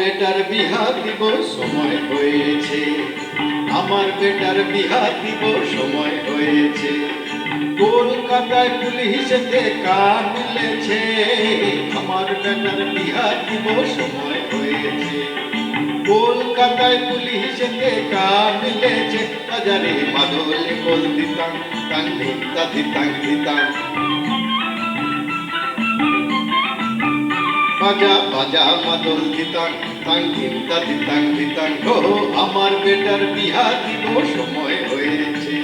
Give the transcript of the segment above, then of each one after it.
Better বিহা দিব সময় হয়েছে, আমার বেটার বিহা দিব সময় হয়েছে। কলকাতায় পুলিশেতে কান মিলেছে, আমার বেটার বিহা দিব সময় হয়েছে। কলকাতায় পুলিশেতে কান মিলেছে, বাজারে মাদলে বল দিতাম তাং দিতা দিতাং দিতাম। বাজা বাজা মাদল দিতাং তাং দিতা দিতাং দিতাং। ও আমার বেটার বিহা দিব সময় হয়েছে।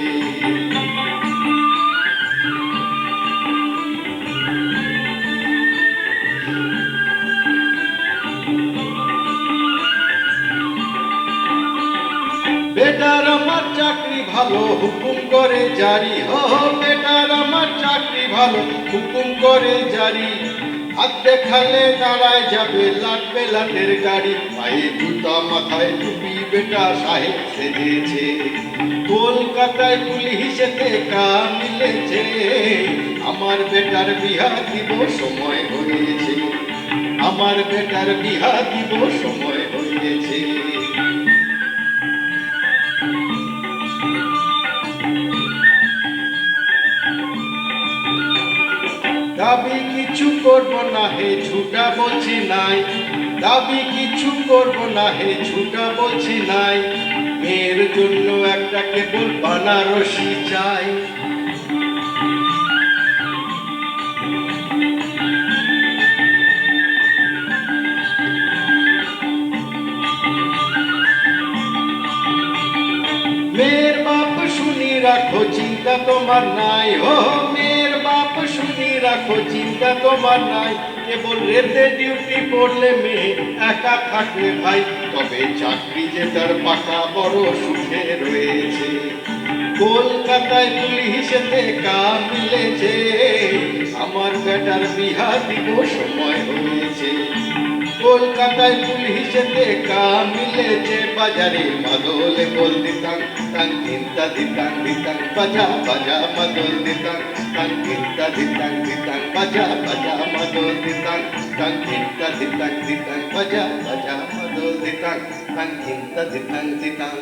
বেটার আমার চাকরি ভালো হুকুম করে জারি, ও বেটার আমার চাকরি ভালো হুকুম করে জারি। হাত দেখালে দাঁড়ায় যাবে লাটবে লাটের গাড়ি, পায়ে জুতা মাথায় টুপি বেটা সাহেব সেজেছে। কলকাতায় পুলিশেতে কান মিলেছে, আমার বেটার বিহা দিব সময় হয়েছে, আমার বেটার বিহা দিব সময় হয়েছে। দাবি কিছু করব না হে ঝুটা বলছি নাই, দাবি কিছু করব না হে ঝুটা বলছি নাই। মেয়ের জন্য একটা কেবল বানারসি চাই। মেয়ের বাপ শুনি রাখো চিন্তা তোমার নাই, ও মেয়ের বাপ শুনি রাখো চিন্তা তোমার নাই। কেবল রেতে ডিউটি পড়লে মেয়ে একা থাকবে ভাই, তবে চাকরি যে তার পাকা বড় সুখে রয়েছে। কলকাতায় পুলিশেতে কান মিলেছে, আমার বেটার বিহা দিব সময় হয়েছে। কলকাতায় পুলিশেতে কান মিলেছে, বাজারে মাদলে বল দিতাম তাং দিতা দিতাং দিতাং। বাজা বাজা মাদল দিতাং তাং দিতা দিতাং দিতাং। বাজা বাজা মাদল দিতাং তাং দিতা দিতাং দিতাং। বাজা বাজা মাদল দিতাং তাং দিতা দিতাং দিতাং।